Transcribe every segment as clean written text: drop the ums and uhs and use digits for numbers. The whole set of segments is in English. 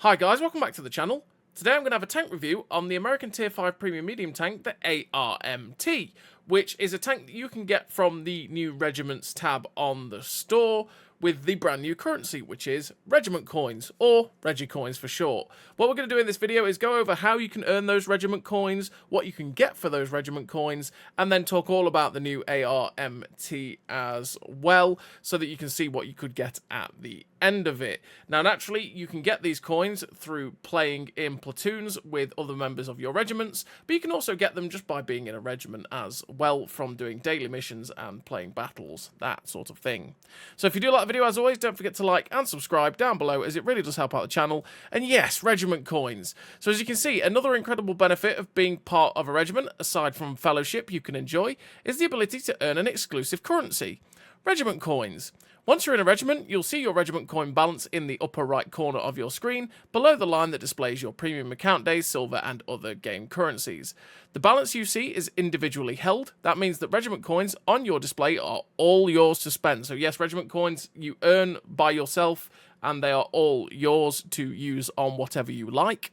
Hi guys, welcome back to the channel. Today I'm going to have a tank review on the American Tier 5 Premium Medium Tank, the ARMT, which is a tank that you can get from the new Regiments tab on the store with the brand new currency, which is Regiment coins, or Regi coins for short. What we're going to do in this video is go over how you can earn those Regiment coins, what you can get for those Regiment coins, and then talk all about the new ARMT as well, so that you can see what you could get at the end of it. Now, naturally, you can get these coins through playing in platoons with other members of your regiments, but you can also get them just by being in a regiment as well from doing daily missions and playing battles, that sort of thing. So if you do like the video, as always, don't forget to like and subscribe down below, as it really does help out the channel. And yes, regiment coins. So as you can see, another incredible benefit of being part of a regiment, aside from fellowship you can enjoy, is the ability to earn an exclusive currency, regiment coins. Once you're in a regiment, you'll see your regiment coin balance in the upper right corner of your screen, below the line that displays your premium account days, silver, and other game currencies. The balance you see is individually held. That means that regiment coins on your display are all yours to spend. So yes, regiment coins you earn by yourself, and they are all yours to use on whatever you like,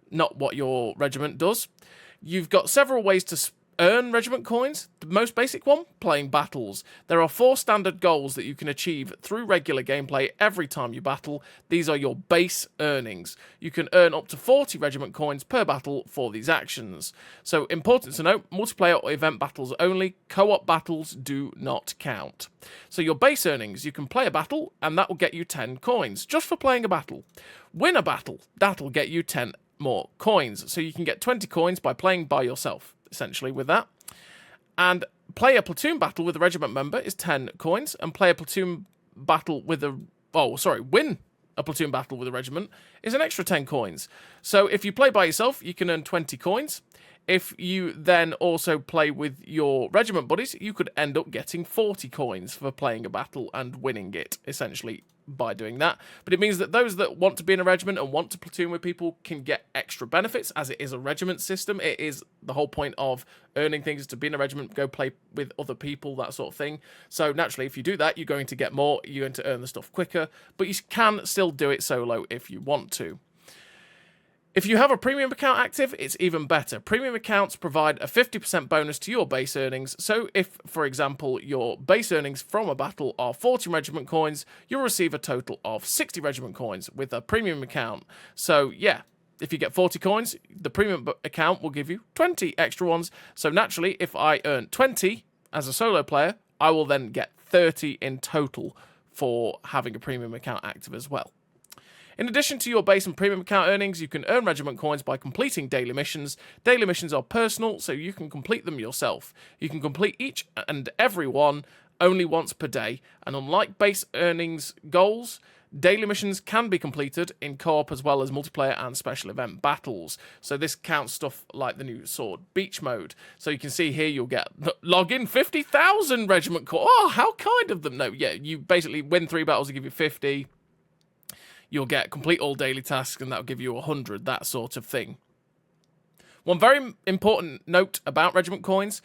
not what your regiment does. You've got several ways to earn regiment coins. The most basic one, playing battles. There are 4 standard goals that you can achieve through regular gameplay every time you battle. These are your base earnings. You can earn up to 40 regiment coins per battle for these actions. So, important to note, multiplayer or event battles only. Co-op battles do not count. So your base earnings, you can play a battle and that will get you 10 coins just for playing a battle. Win a battle, that'll get you 10 more coins. So you can get 20 coins by playing by yourself, essentially, with that. And play a platoon battle with a regiment member is 10 coins, and play a platoon battle with a win a platoon battle with a regiment is an extra 10 coins. So if you play by yourself, you can earn 20 coins. If you then also play with your regiment buddies, you could end up getting 40 coins for playing a battle and winning it, essentially, by doing that. But it means that those that want to be in a regiment and want to platoon with people can get extra benefits, as it is a regiment system. It is the whole point of earning things, to be in a regiment, go play with other people, that sort of thing. So naturally, if you do that, you're going to get more, you're going to earn the stuff quicker, but you can still do it solo if you want to. If you have a premium account active, it's even better. Premium accounts provide a 50% bonus to your base earnings. So if, for example, your base earnings from a battle are 40 regiment coins, you'll receive a total of 60 regiment coins with a premium account. So yeah, if you get 40 coins, the premium account will give you 20 extra ones. So naturally, if I earn 20 as a solo player, I will then get 30 in total for having a premium account active as well. In addition to your base and premium account earnings, you can earn regiment coins by completing daily missions. Daily missions are personal, so you can complete them yourself. You can complete each and every one only once per day, and unlike base earnings goals, daily missions can be completed in co-op as well as multiplayer and special event battles. So this counts stuff like the new Sword Beach mode. So you can see here you'll get log in 50,000 regiment coins. Oh, how kind of them. No, yeah, you basically win 3 battles to give you 50. You'll get complete all daily tasks, and that'll give you 100, that sort of thing. One very important note about regiment coins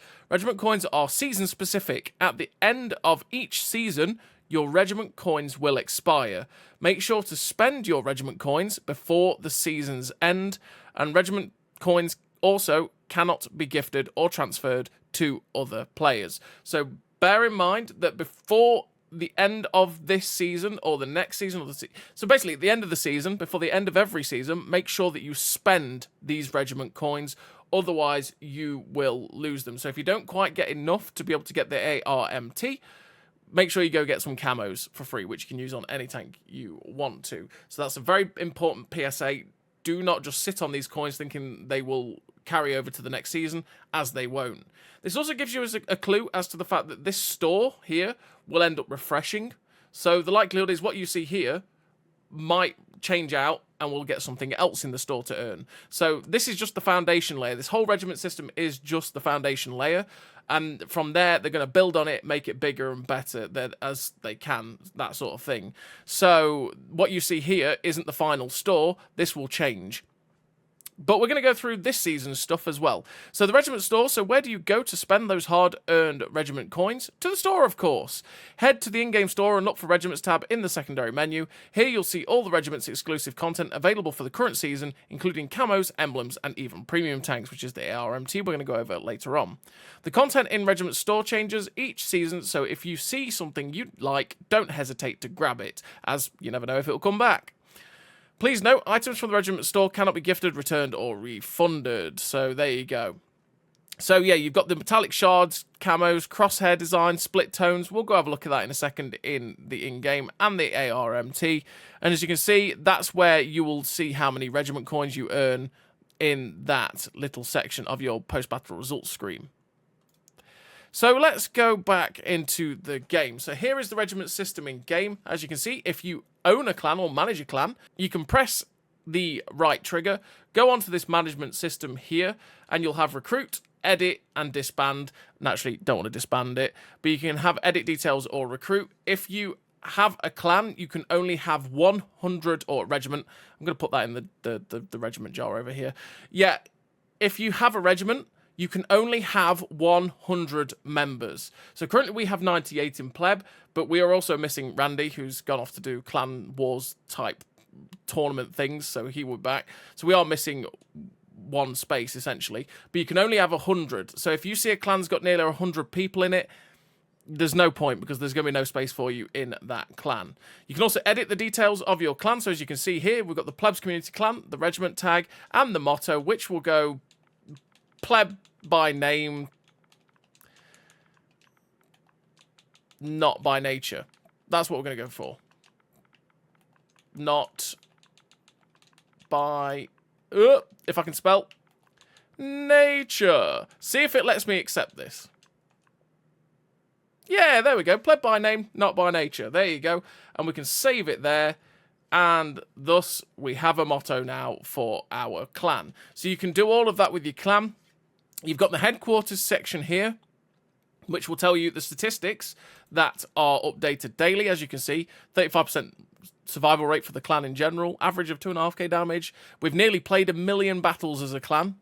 are season specific. At the end of each season, your regiment coins will expire. Make sure to spend your regiment coins before the season's end, and regiment coins also cannot be gifted or transferred to other players. So bear in mind that before the end of this season or the next season, so basically at the end of the season, before the end of every season, make sure that you spend these regiment coins, otherwise you will lose them. So if you don't quite get enough to be able to get the ARMT, make sure you go get some camos for free, which you can use on any tank you want to. So that's a very important PSA. Do not just sit on these coins thinking they will carry over to the next season, as they won't. This also gives you a clue as to the fact that this store here will end up refreshing. So the likelihood is what you see here might change out and we'll get something else in the store to earn. So this is just the foundation layer. This whole regiment system is just the foundation layer. And from there, they're going to build on it, make it bigger and better as they can, that sort of thing. So what you see here isn't the final store. This will change. But we're going to go through this season's stuff as well. So the Regiment store, so where do you go to spend those hard-earned Regiment coins? To the store, of course. Head to the in-game store and look for Regiments tab in the secondary menu. Here you'll see all the Regiment's exclusive content available for the current season, including camos, emblems, and even premium tanks, which is the ARMT we're going to go over later on. The content in Regiment store changes each season, so if you see something you like, don't hesitate to grab it, as you never know if it'll come back. Please note, items from the Regiment store cannot be gifted, returned, or refunded. So there you go. So yeah, you've got the metallic shards, camos, crosshair design, split tones. We'll go have a look at that in a second in the in-game and the ARMT. And as you can see, that's where you will see how many Regiment coins you earn in that little section of your post-battle results screen. So let's go back into the game. So here is the Regiment system in game. As you can see, if you own a clan or manage a clan, you can press the right trigger, go onto this management system here, and you'll have recruit, edit, and disband. Naturally, don't want to disband it, but you can have edit details or recruit. If you have a clan, you can only have 100, or regiment. I'm going to put that in the regiment jar over here. Yeah, if you have a regiment, you can only have 100 members. So currently we have 98 in Pleb, but we are also missing Randy, who's gone off to do Clan Wars type tournament things, so he will be back. So we are missing one space, essentially. But you can only have 100. So if you see a clan's got nearly 100 people in it, there's no point, because there's going to be no space for you in that clan. You can also edit the details of your clan. So as you can see here, we've got the Plebs Community Clan, the Regiment tag, and the motto, which will go Pleb by name, not by nature. That's what we're going to go for. Not by, if I can spell, nature. See if it lets me accept this. Yeah, there we go. Pleb by name, not by nature. There you go. And we can save it there. And thus, we have a motto now for our clan. So you can do all of that with your clan. You've got the headquarters section here, which will tell you the statistics that are updated daily. As you can see, 35% survival rate for the clan in general, average of 2.5k damage. We've nearly played 1 million battles as a clan,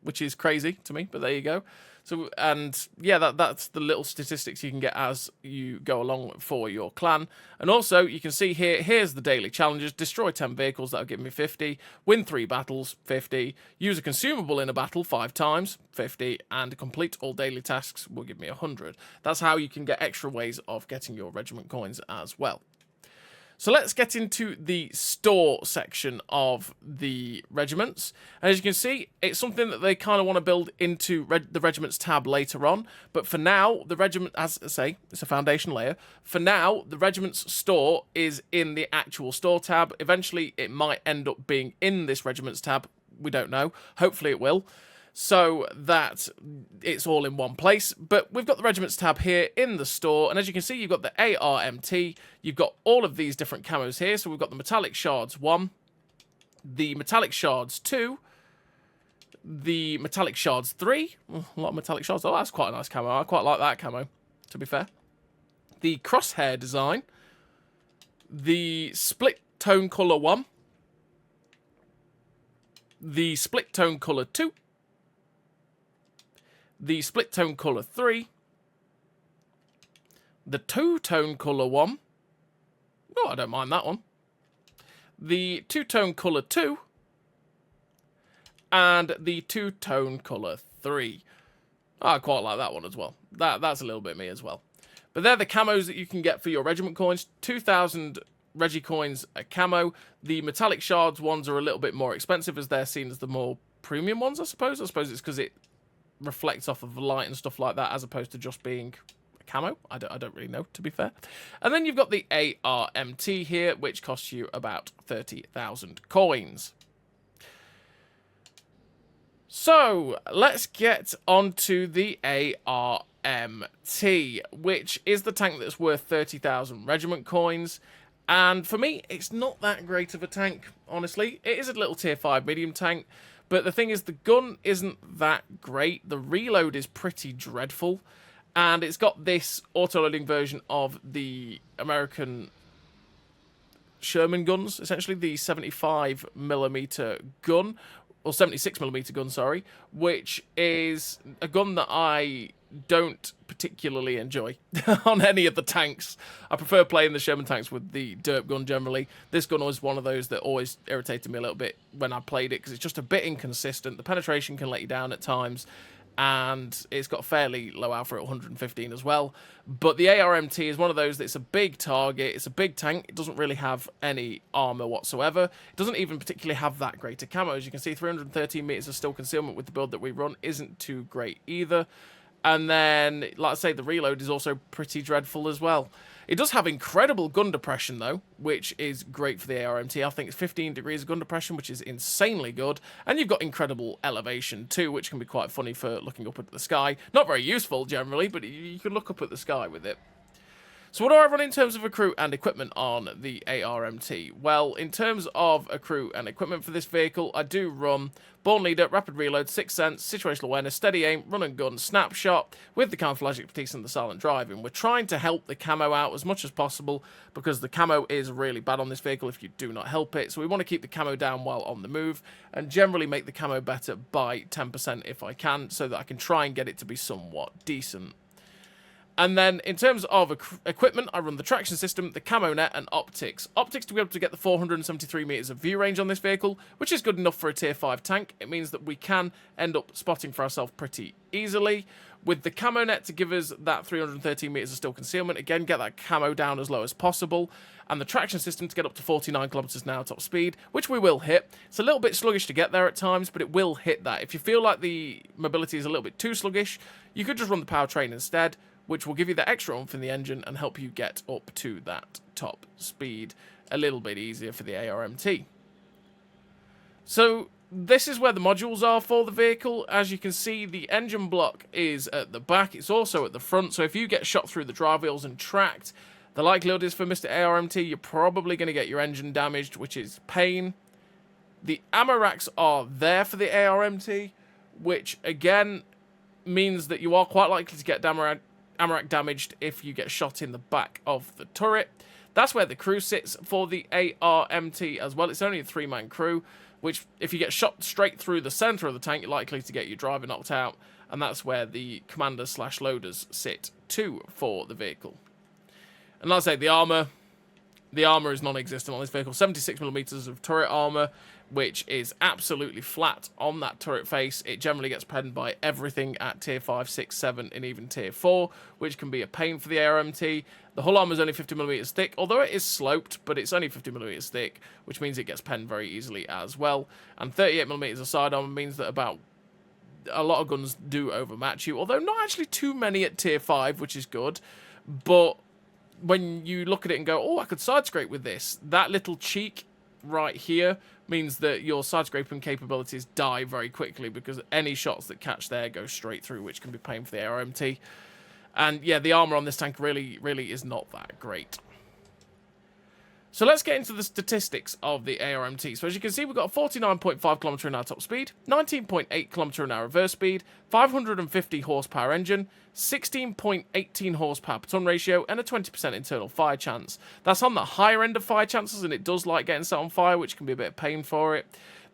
which is crazy to me, but there you go. So, and yeah, that's the little statistics you can get as you go along for your clan. And also, you can see here, here's the daily challenges. Destroy 10 vehicles, that'll give me 50. Win 3 battles, 50. Use a consumable in a battle 5 times, 50. And complete all daily tasks will give me 100. That's how you can get extra ways of getting your regiment coins as well. So let's get into the store section of the regiments. And as you can see, it's something that they kind of want to build into the regiments tab later on. But for now, the regiment, as I say, it's a foundation layer. For now, the regiments store is in the actual store tab. Eventually, it might end up being in this regiments tab. We don't know. Hopefully it will, so that it's all in one place. But we've got the Regiments tab here in the store, and as you can see, you've got the ARMT, you've got all of these different camos here. So we've got the Metallic Shards 1, the Metallic Shards 2, the Metallic Shards 3, a lot of Metallic Shards, oh that's quite a nice camo, I quite like that camo, to be fair. The Crosshair design, the Split Tone Colour 1, the Split Tone Colour 2, the Split Tone Colour 3, the Two-Tone Colour 1, oh, I don't mind that one, the Two-Tone Colour 2, and the Two-Tone Colour 3. I quite like that one as well. That's a little bit me as well. But they're the camos that you can get for your regiment coins. 2,000 Regi coins a camo. The Metallic Shards ones are a little bit more expensive, as they're seen as the more premium ones, I suppose. I suppose it's because it reflects off of the light and stuff like that, as opposed to just being a camo. I don't really know, to be fair. And then you've got the ARMT here, which costs you about 30,000 coins. So let's get onto the ARMT, which is the tank that's worth 30,000 regiment coins. And for me, it's not that great of a tank, honestly. It is a little tier 5 medium tank. But the thing is, the gun isn't that great. The reload is pretty dreadful. And it's got this auto-loading version of the American Sherman guns, essentially the 75mm gun. or 76mm gun, sorry, which is a gun that I don't particularly enjoy on any of the tanks. I prefer playing the Sherman tanks with the Derp gun generally. This gun was one of those that always irritated me a little bit when I played it because it's just a bit inconsistent. The penetration can let you down at times, and it's got fairly low alpha at 115 as well. But the ARMT is one of those that's a big target, it's a big tank, it doesn't really have any armour whatsoever. It doesn't even particularly have that great a camo. As you can see, 313 metres of still concealment with the build that we run isn't too great either. And then, like I say, the reload is also pretty dreadful as well. It does have incredible gun depression, though, which is great for the ARMT. I think it's 15 degrees of gun depression, which is insanely good. And you've got incredible elevation, too, which can be quite funny for looking up at the sky. Not very useful, generally, but you can look up at the sky with it. So what do I run in terms of accrue and equipment on the ARMT? Well, in terms of accrue and equipment for this vehicle, I do run Born Leader, Rapid Reload, Sixth Sense, Situational Awareness, Steady Aim, Run and Gun, Snapshot, with the Camouflage Expertise and the Silent Driving. We're trying to help the camo out as much as possible because the camo is really bad on this vehicle if you do not help it. So we want to keep the camo down while on the move and generally make the camo better by 10% if I can, so that I can try and get it to be somewhat decent. And then, in terms of equipment, I run the traction system, the camo net, and optics. Optics to be able to get the 473 metres of view range on this vehicle, which is good enough for a tier 5 tank. It means that we can end up spotting for ourselves pretty easily. With the camo net to give us that 313 metres of still concealment, again, get that camo down as low as possible. And the traction system to get up to 49 kilometers an hour top speed, which we will hit. It's a little bit sluggish to get there at times, but it will hit that. If you feel like the mobility is a little bit too sluggish, you could just run the powertrain instead, which will give you the extra oomph in the engine and help you get up to that top speed a little bit easier for the ARMT. So this is where the modules are for the vehicle. As you can see, the engine block is at the back. It's also at the front. So if you get shot through the drive wheels and tracked, the likelihood is for Mr. ARMT, you're probably going to get your engine damaged, which is pain. The ammo racks are there for the ARMT, which again means that you are quite likely to get ammo rack damaged if you get shot in the back of the turret. That's where the crew sits for the ARMT as well. It's only a 3-man crew, which if you get shot straight through the centre of the tank, you're likely to get your driver knocked out. And that's where the commanders/loaders sit too for the vehicle. And like I say, the armour is non-existent on this vehicle. 76mm of turret armour, which is absolutely flat on that turret face. It generally gets penned by everything at tier 5, 6, 7, and even tier 4, which can be a pain for the ARMT. The hull armour is only 50mm thick, although it is sloped, but it's only 50mm thick, which means it gets penned very easily as well. And 38mm of side armour means that a lot of guns do overmatch you, although not actually too many at tier 5, which is good. But when you look at it and go, oh, I could side scrape with this, that little cheek right here means that your side scraping capabilities die very quickly because any shots that catch there go straight through, which can be pain for the ARMT. And yeah, the armor on this tank really is not that great. So let's get into the statistics of the ARMT. So as you can see, we've got a 49.5 km/h top speed, 19.8 km/h reverse speed, 550 horsepower engine, 16.18 horsepower per ton ratio, and a 20% internal fire chance. That's on the higher end of fire chances, and it does like getting set on fire, which can be a bit of pain for it.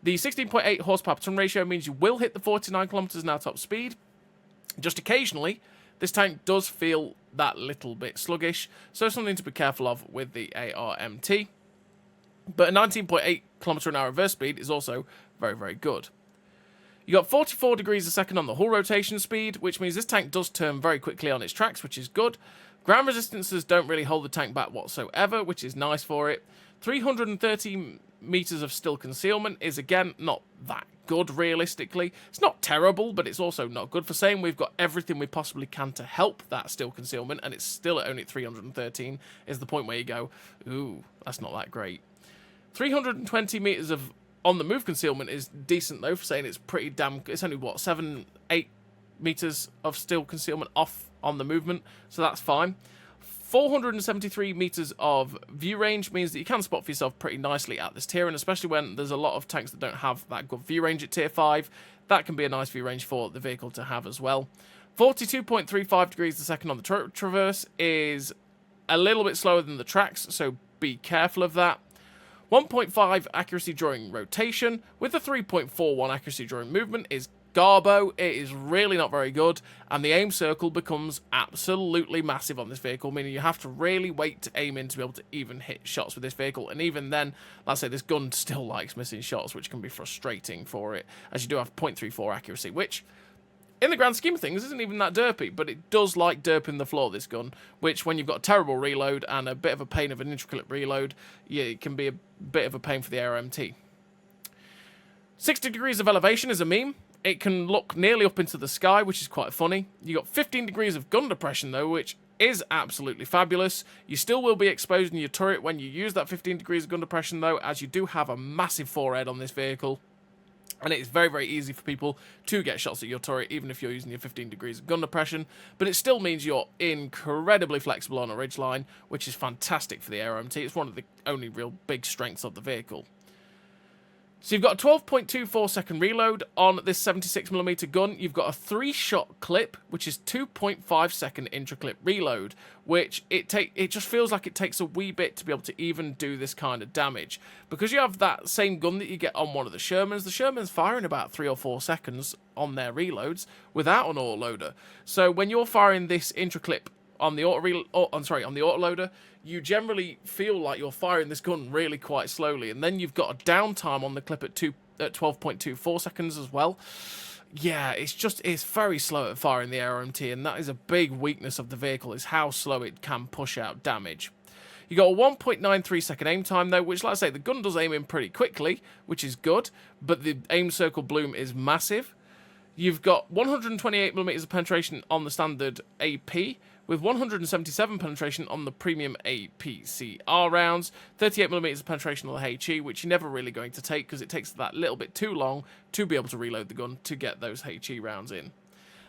The 16.8 horsepower per ton ratio means you will hit the 49 km/h top speed. Just occasionally, this tank does feel that little bit sluggish, so something to be careful of with the ARMT. But a 19.8 km/h reverse speed is also very good. You got 44 degrees a second on the hull rotation speed, which means this tank does turn very quickly on its tracks, which is good. Ground resistances don't really hold the tank back whatsoever, which is nice for it. 330 meters of still concealment is, again, not that good, realistically. It's not terrible, but it's also not good. For saying we've got everything we possibly can to help that still concealment, and it's still at only 313, is the point where you go, ooh, that's not that great. 320 meters of on-the-move concealment is decent, though, for saying it's pretty damn good. It's only, what, 7-8 meters of still concealment off on the movement, so that's fine. 473 meters of view range means that you can spot for yourself pretty nicely at this tier, and especially when there's a lot of tanks that don't have that good view range at tier 5, that can be a nice view range for the vehicle to have as well. 42.35 degrees a second on the turret traverse is a little bit slower than the tracks, so be careful of that. 1.5 accuracy during rotation, with a 3.41 accuracy during movement is Garbo. It is really not very good, and the aim circle becomes absolutely massive on this vehicle, meaning you have to really wait to aim in to be able to even hit shots with this vehicle, and even then, let's say this gun still likes missing shots, which can be frustrating for it, as you do have 0.34 accuracy, which, in the grand scheme of things, isn't even that derpy, but it does like derping the floor, this gun, which, when you've got a terrible reload and a bit of a pain of an intricate reload, yeah, it can be a bit of a pain for the ARMT. 60 degrees of elevation is a meme. It can look nearly up into the sky, which is quite funny. You got 15 degrees of gun depression, though, which is absolutely fabulous. You still will be exposing your turret when you use that 15 degrees of gun depression, though, as you do have a massive forehead on this vehicle. And it's very, very easy for people to get shots at your turret, even if you're using your 15 degrees of gun depression. But it still means you're incredibly flexible on a ridgeline, which is fantastic for the ARMT. It's one of the only real big strengths of the vehicle. So you've got a 12.24 second reload on this 76mm gun. You've got a 3-shot clip, which is 2.5 second intra-clip reload, which it just feels like it takes a wee bit to be able to even do this kind of damage. Because you have that same gun that you get on one of the Shermans firing about 3 or 4 seconds on their reloads without an autoloader. So when you're firing this intra-clip on the autoloader, you generally feel like you're firing this gun really quite slowly, and then you've got a downtime on the clip at 12.24 seconds as well. Yeah, it's very slow at firing the ARMT, and that is a big weakness of the vehicle, is how slow it can push out damage. You got a 1.93 second aim time, though, which, like I say, the gun does aim in pretty quickly, which is good, but the aim circle bloom is massive. You've got 128mm of penetration on the standard AP, with 177 penetration on the premium APCR rounds, 38mm of penetration on the HE, which you're never really going to take because it takes that little bit too long to be able to reload the gun to get those HE rounds in.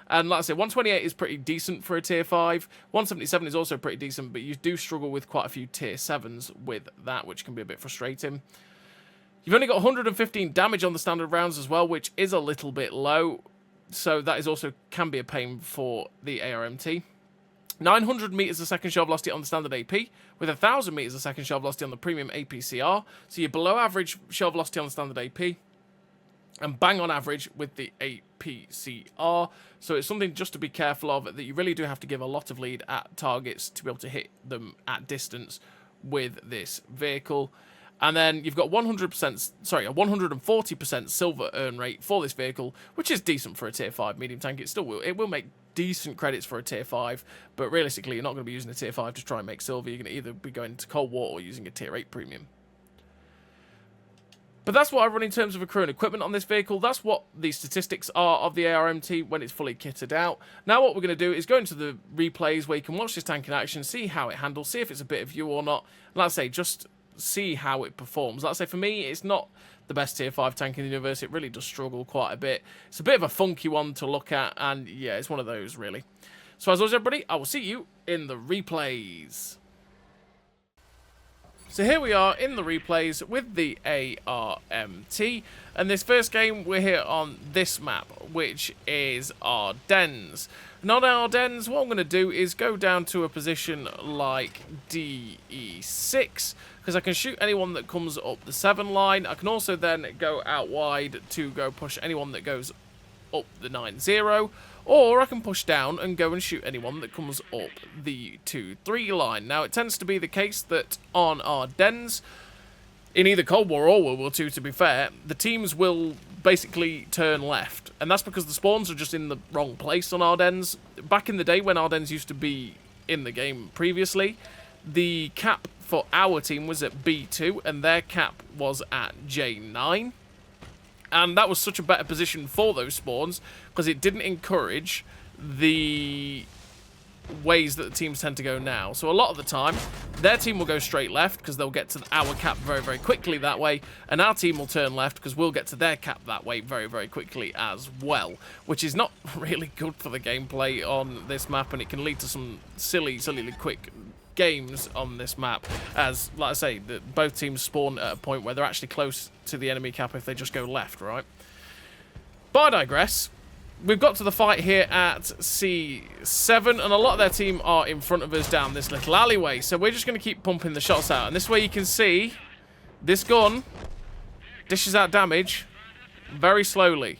And like I said, 128 is pretty decent for a tier 5, 177 is also pretty decent, but you do struggle with quite a few tier 7s with that, which can be a bit frustrating. You've only got 115 damage on the standard rounds as well, which is a little bit low, so that is also can be a pain for the ARMT. 900 meters a second shell velocity on the standard AP, with 1,000 meters a second shell velocity on the premium APCR. So you're below average shell velocity on the standard AP, and bang on average with the APCR. So it's something just to be careful of, that you really do have to give a lot of lead at targets to be able to hit them at distance with this vehicle. And then you've got a 140% silver earn rate for this vehicle, which is decent for a tier 5 medium tank. It will make decent credits for a tier 5, but realistically, you're not going to be using a tier 5 to try and make silver. You're going to either be going to Cold War or using a tier 8 premium. But that's what I run in terms of a crew and equipment on this vehicle. That's what the statistics are of the ARMT when it's fully kitted out. Now what we're going to do is go into the replays where you can watch this tank in action, see how it handles, see if it's a bit of you or not. And like I say, just see how it performs. Like I say, for me, it's not the best tier 5 tank in the universe. It really does struggle quite a bit. It's a bit of a funky one to look at, and yeah, it's one of those, really. So as always, everybody, I will see you in the replays. So here we are in the replays with the ARMT, and this first game we're here on this map, which is Ardennes. And on Ardennes, what I'm going to do is go down to a position like DE6, because I can shoot anyone that comes up the 7 line. I can also then go out wide to go push anyone that goes up the 9-0, or I can push down and go and shoot anyone that comes up the 2-3 line. Now, it tends to be the case that on Ardennes, in either Cold War or World War II, to be fair, the teams will basically turn left. And that's because the spawns are just in the wrong place on Ardennes. Back in the day when Ardennes used to be in the game previously, the cap for our team was at B2 and their cap was at J9. And that was such a better position for those spawns because it didn't encourage the ways that the teams tend to go now. So a lot of the time, their team will go straight left because they'll get to our cap very, very quickly that way, and our team will turn left because we'll get to their cap that way very, very quickly as well, which is not really good for the gameplay on this map, and it can lead to some silly quick games on this map, as, like I say, both teams spawn at a point where they're actually close to the enemy cap if they just go left, right? But I digress. We've got to the fight here at C7, and a lot of their team are in front of us down this little alleyway, so we're just going to keep pumping the shots out. And this way you can see This gun dishes out damage very slowly.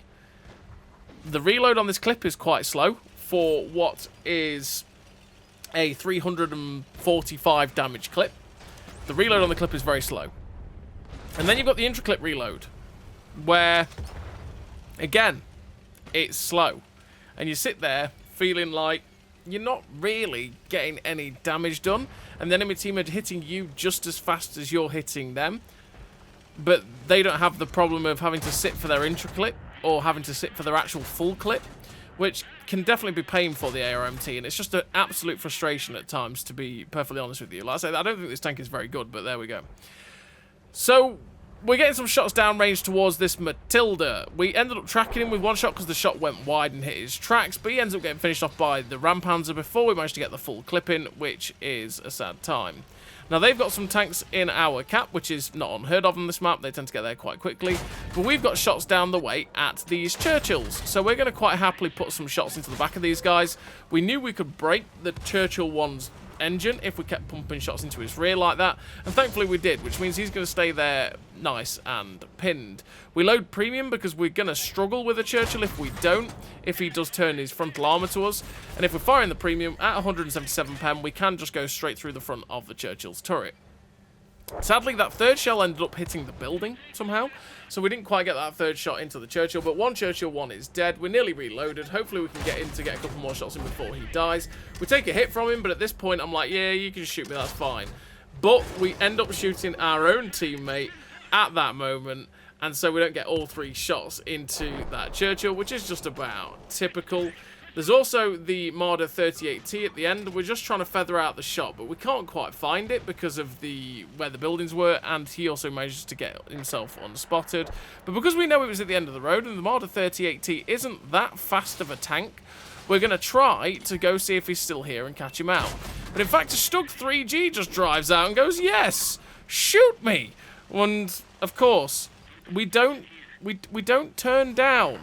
The reload on this clip is quite slow for what is a 345 damage clip. The reload on the clip is very slow. And then you've got the intra-clip reload, where, again, it's slow. And you sit there feeling like you're not really getting any damage done, and the enemy team are hitting you just as fast as you're hitting them. But they don't have the problem of having to sit for their intra-clip, or having to sit for their actual full clip, which can definitely be painful for the ARMT, and it's just an absolute frustration at times, to be perfectly honest with you. Like I said, I don't think this tank is very good, but there we go. So, we're getting some shots downrange towards this Matilda. We ended up tracking him with one shot because the shot went wide and hit his tracks, but he ends up getting finished off by the Rampanzer before we managed to get the full clip in, which is a sad time. Now, they've got some tanks in our cap, which is not unheard of on this map. They tend to get there quite quickly. But we've got shots down the way at these Churchills. So we're going to quite happily put some shots into the back of these guys. We knew we could break the Churchill one's engine if we kept pumping shots into his rear like that. And thankfully we did, which means he's going to stay there nice and pinned. We load premium because we're going to struggle with a Churchill if we don't, if he does turn his frontal armour to us. And if we're firing the premium at 177 pen, we can just go straight through the front of the Churchill's turret. Sadly, that third shell ended up hitting the building somehow, so we didn't quite get that third shot into the Churchill, but one Churchill 1 is dead. We're nearly reloaded. Hopefully we can get in to get a couple more shots in before he dies. We take a hit from him, but at this point I'm like, yeah, you can shoot me, that's fine. But we end up shooting our own teammate at that moment, and so we don't get all 3 shots into that Churchill, which is just about typical. There's also the Marder 38T at the end. We're just trying to feather out the shot, but we can't quite find it because of where the buildings were, and he also manages to get himself unspotted. But because we know it was at the end of the road, and the Marder 38T isn't that fast of a tank, we're going to try to go see if he's still here and catch him out. But in fact, a Stug 3G just drives out and goes, yes, shoot me. And, of course, we don't turn down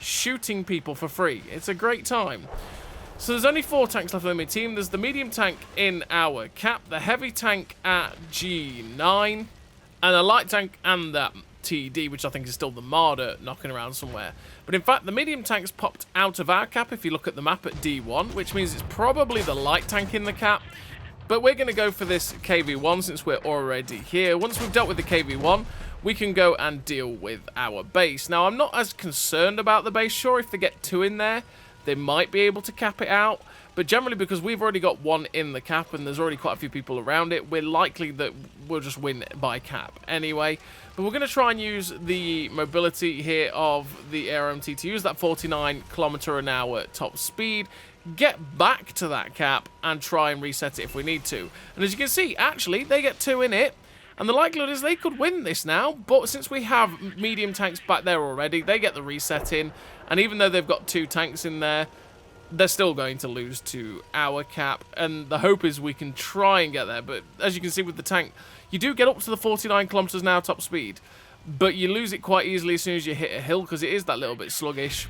shooting people for free. It's a great time. So there's only 4 tanks left on my team. There's the medium tank in our cap, the heavy tank at G9, and a light tank and that TD, which I think is still the Marder knocking around somewhere. But in fact, the medium tank's popped out of our cap if you look at the map at D1, which means it's probably the light tank in the cap. But we're going to go for this KV-1 since we're already here. Once we've dealt with the KV-1, we can go and deal with our base. Now, I'm not as concerned about the base. Sure, if they get 2 in there, they might be able to cap it out. But generally, because we've already got 1 in the cap and there's already quite a few people around it, we're likely that we'll just win by cap anyway. But we're going to try and use the mobility here of the ARMT to use that 49 km/h top speed, get back to that cap, and try and reset it if we need to. And as you can see, actually, they get 2 in it. And the likelihood is they could win this now, but since we have medium tanks back there already, they get the reset in. And even though they've got 2 tanks in there, they're still going to lose to our cap. And the hope is we can try and get there. But as you can see with the tank, you do get up to the 49 km/h top speed. But you lose it quite easily as soon as you hit a hill, because it is that little bit sluggish.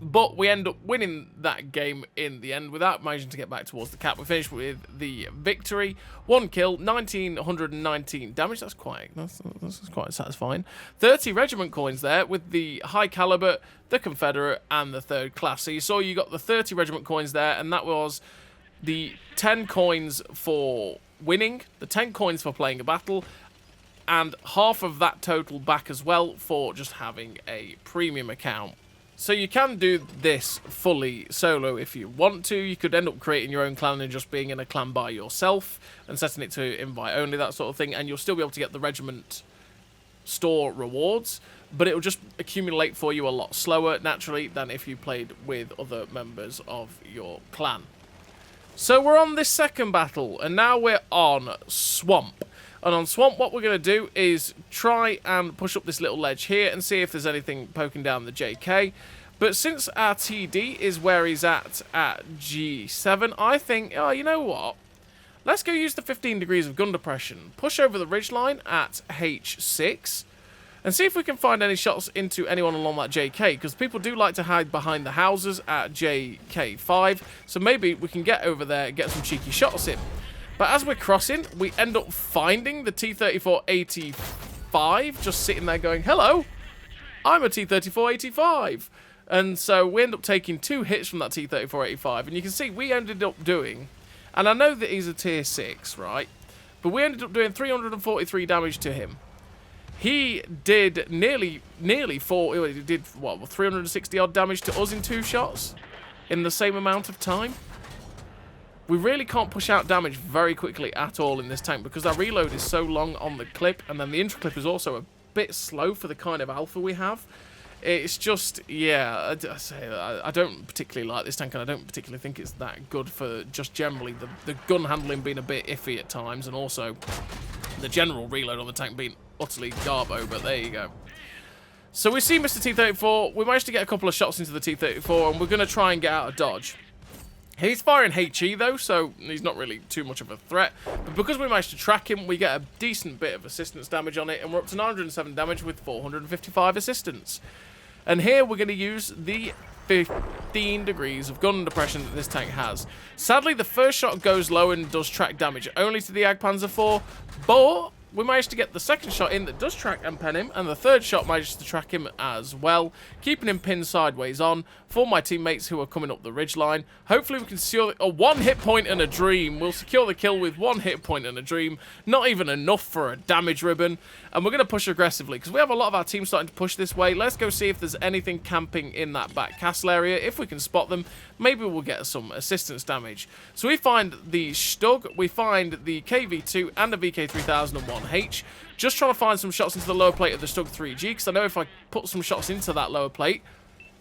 But we end up winning that game in the end without managing to get back towards the cap. We finished with the victory. 1 kill, 1919 damage. That's quite satisfying. 30 regiment coins there with the high caliber, the Confederate, and the third class. So you saw you got the 30 regiment coins there, and that was the 10 coins for winning, the 10 coins for playing a battle, and half of that total back as well for just having a premium account. So you can do this fully solo if you want to. You could end up creating your own clan and just being in a clan by yourself and setting it to invite only, that sort of thing, and you'll still be able to get the regiment store rewards, but it will just accumulate for you a lot slower, naturally, than if you played with other members of your clan. So we're on this second battle, and now we're on Swamp. And on Swamp, what we're going to do is try and push up this little ledge here and see if there's anything poking down the JK. But since our TD is where he's at G7, I think, oh, you know what? Let's go use the 15 degrees of gun depression, push over the ridgeline at H6, and see if we can find any shots into anyone along that JK, because people do like to hide behind the houses at JK5, so maybe we can get over there and get some cheeky shots in. But as we're crossing, we end up finding the T-34-85 just sitting there going, hello, I'm a T-34-85. And so we end up taking 2 hits from that T-34-85. And you can see we ended up doing, and I know that he's a tier 6, right? But we ended up doing 343 damage to him. He did nearly 360 odd damage to us in 2 shots in the same amount of time. We really can't push out damage very quickly at all in this tank because our reload is so long on the clip, and then the intra clip is also a bit slow for the kind of alpha we have. It's just, yeah, I don't particularly like this tank, and I don't particularly think it's that good for just generally the gun handling being a bit iffy at times, and also the general reload on the tank being utterly garbo, but there you go. So we see Mr. T-34, we managed to get a couple of shots into the T-34, and we're going to try and get out of dodge. He's firing HE though, so he's not really too much of a threat. But because we managed to track him, we get a decent bit of assistance damage on it, and we're up to 907 damage with 455 assistance. And here we're going to use the 15 degrees of gun depression that this tank has. Sadly, the first shot goes low and does track damage only to the Jagdpanzer IV, but we managed to get the second shot in that does track and pen him, and the third shot managed to track him as well, keeping him pinned sideways on for my teammates who are coming up the ridgeline. Hopefully we can secure a 1 hit point and a dream. We'll secure the kill with 1 hit point and a dream. Not even enough for a damage ribbon. And we're going to push aggressively because we have a lot of our team starting to push this way. Let's go see if there's anything camping in that back castle area. If we can spot them, maybe we'll get some assistance damage. So we find the Stug, we find the KV-2 and the VK3001H. Just trying to find some shots into the lower plate of the Stug 3G, because I know if I put some shots into that lower plate,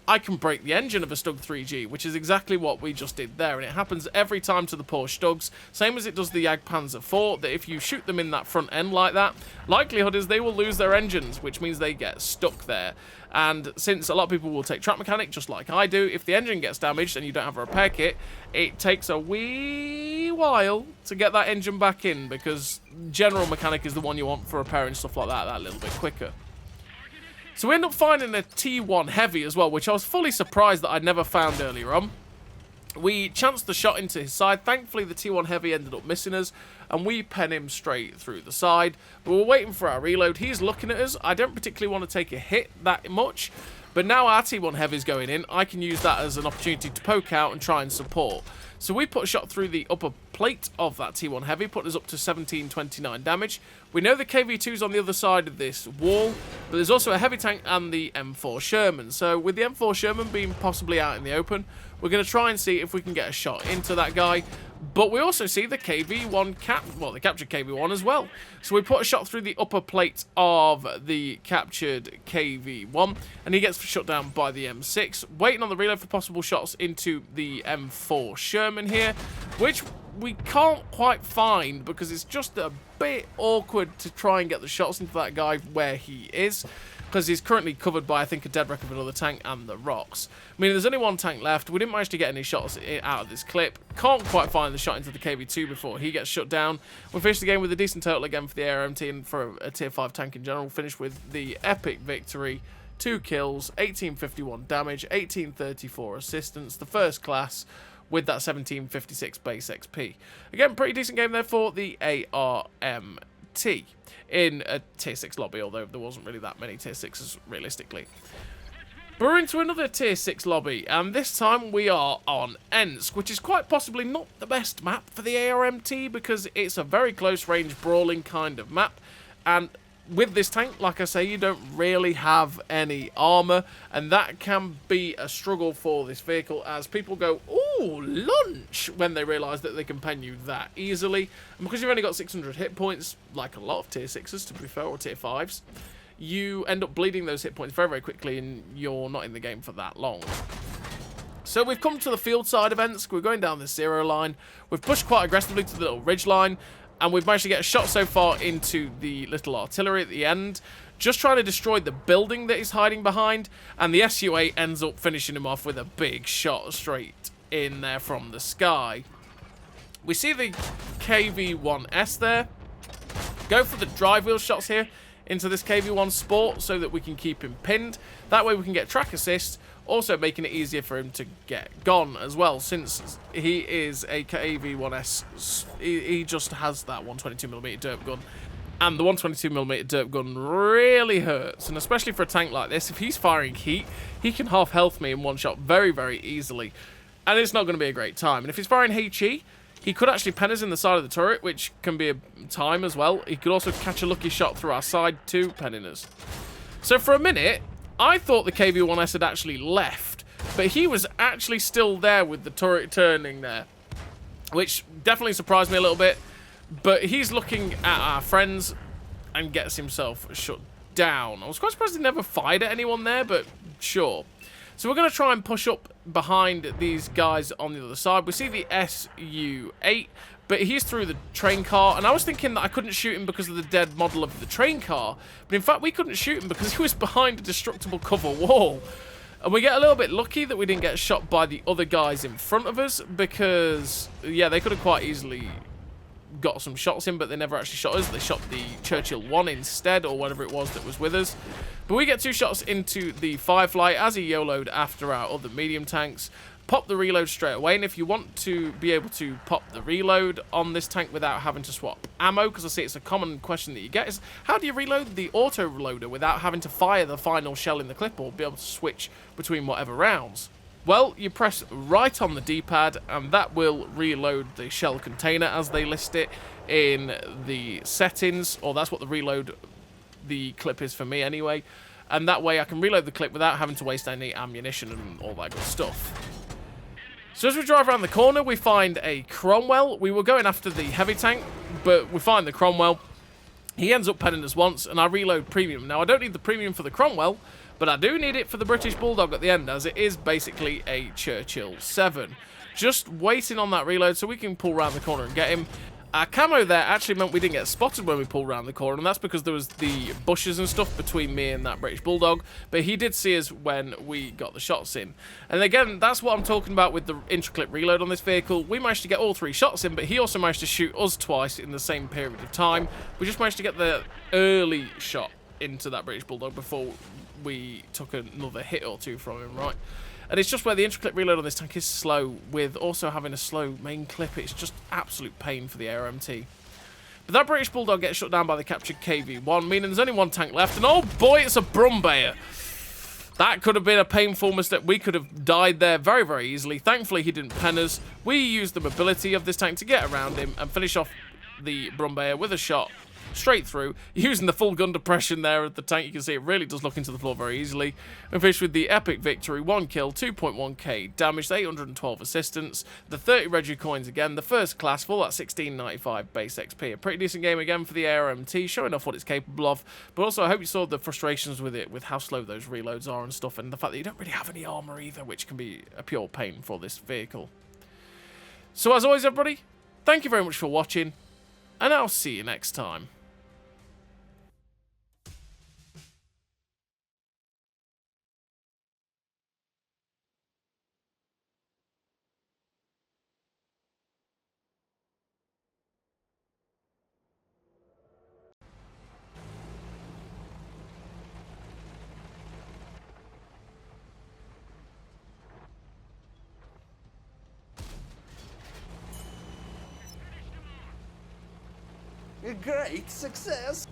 I can break the engine of a Stug 3G, which is exactly what we just did there. And it happens every time to the poor Stugs, same as it does the Jagdpanzer IV, that if you shoot them in that front end like that, likelihood is they will lose their engines, which means they get stuck there. And since a lot of people will take track mechanic, just like I do, if the engine gets damaged and you don't have a repair kit, it takes a wee while to get that engine back in, because general mechanic is the one you want for repairing stuff like that a little bit quicker. So we end up finding a T1 Heavy as well, which I was fully surprised that I'd never found earlier on. We chanced the shot into his side. Thankfully, the T1 Heavy ended up missing us, and we pen him straight through the side. But we're waiting for our reload. He's looking at us. I don't particularly want to take a hit that much, but now our T1 Heavy's going in. I can use that as an opportunity to poke out and try and support. So we put a shot through the upper plate of that T1 Heavy, putting us up to 1729 damage. We know the KV-2's on the other side of this wall, but there's also a heavy tank and the M4 Sherman. So with the M4 Sherman being possibly out in the open, we're going to try and see if we can get a shot into that guy. But we also see the KV-1 the captured KV-1 as well. So we put a shot through the upper plate of the captured KV-1, and he gets shut down by the M6. Waiting on the reload for possible shots into the M4 Sherman here, which we can't quite find because it's just a bit awkward to try and get the shots into that guy where he is, because he's currently covered by, I think, a dead wreck of another tank and the rocks. I mean, there's only 1 tank left. We didn't manage to get any shots out of this clip. Can't quite find the shot into the KV-2 before he gets shut down. We finished the game with a decent total again for the ARMT and for a tier 5 tank in general. Finished with the epic victory. 2 kills, 1851 damage, 1834 assistance, the first class, with that 1756 base XP. Again, pretty decent game there for the ARMT in a tier 6 lobby, although there wasn't really that many tier 6s realistically. But we're into another tier 6 lobby, and this time we are on Ensk, which is quite possibly not the best map for the ARMT because it's a very close range brawling kind of map, and with this tank, like I say, you don't really have any armour, and that can be a struggle for this vehicle as people go, ooh, lunch, when they realise that they can pen you that easily. And because you've only got 600 hit points, like a lot of tier 6s to be fair, or tier 5s, you end up bleeding those hit points very, very quickly, and you're not in the game for that long. So we've come to the field side of Ensk. We're going down the 0 line. We've pushed quite aggressively to the little ridge line, and we've managed to get a shot so far into the little artillery at the end, just trying to destroy the building that he's hiding behind, and the SU-8 ends up finishing him off with a big shot straight in there from the sky. We see the KV-1S there. Go for the drive wheel shots here into this KV-1 Sport so that we can keep him pinned. That way we can get track assist, also making it easier for him to get gone as well, since he is a KV-1S. He just has that 122mm derp gun. And the 122mm derp gun really hurts, and especially for a tank like this, if he's firing heat, he can half health me in one shot very, very easily. And it's not going to be a great time. And if he's firing HE, he could actually pen us in the side of the turret, which can be a time as well. He could also catch a lucky shot through our side too, penning us. So for a minute, I thought the KV-1S had actually left, but he was actually still there with the turret turning there, which definitely surprised me a little bit. But he's looking at our friends and gets himself shut down. I was quite surprised he never fired at anyone there, but sure. So we're going to try and push up behind these guys on the other side. We see the SU-8, but he's through the train car. And I was thinking that I couldn't shoot him because of the dead model of the train car. But in fact, we couldn't shoot him because he was behind a destructible cover wall. And we get a little bit lucky that we didn't get shot by the other guys in front of us because, yeah, they could have quite easily got some shots in, but they never actually shot us. They shot the Churchill 1 instead, or whatever it was that was with us. But we get 2 shots into the Firefly as he YOLO'd after our other medium tanks. Pop the reload straight away, and if you want to be able to pop the reload on this tank without having to swap ammo, because I see it's a common question that you get, is how do you reload the auto reloader without having to fire the final shell in the clip or be able to switch between whatever rounds? Well, you press right on the D-pad, and that will reload the shell container as they list it in the settings, or that's what the reload the clip is for me anyway. And that way I can reload the clip without having to waste any ammunition and all that good stuff. So as we drive around the corner, we find a Cromwell. We were going after the heavy tank, but we find the Cromwell. He ends up penning us once, and I reload premium. Now, I don't need the premium for the Cromwell, but I do need it for the British Bulldog at the end, as it is basically a Churchill 7. Just waiting on that reload so we can pull around the corner and get him. Our camo there actually meant we didn't get spotted when we pulled around the corner, and that's because there was the bushes and stuff between me and that British Bulldog, but he did see us when we got the shots in. And again, that's what I'm talking about with the intraclip reload on this vehicle. We managed to get all 3 shots in, but he also managed to shoot us twice in the same period of time. We just managed to get the early shot into that British Bulldog before we took another hit or 2 from him, right? And it's just where the intraclip reload on this tank is slow, with also having a slow main clip. It's just absolute pain for the ARMT. But that British Bulldog gets shut down by the captured KV-1, meaning there's only 1 tank left, and oh boy, it's a Brumbayer. That could have been a painful mistake. We could have died there very, very easily. Thankfully, he didn't pen us. We used the mobility of this tank to get around him and finish off the Brumbayer with a shot straight through, using the full gun depression there of the tank. You can see it really does look into the floor very easily. And finished with the epic victory, 1 kill, 2.1k damage, 812 assistance, the 30 Regi coins again, the first class for that 1695 base XP. A pretty decent game again for the ARMT, showing off what it's capable of, but also I hope you saw the frustrations with it, with how slow those reloads are and stuff, and the fact that you don't really have any armor either, which can be a pure pain for this vehicle. So as always, everybody, thank you very much for watching, and I'll see you next time. A great success!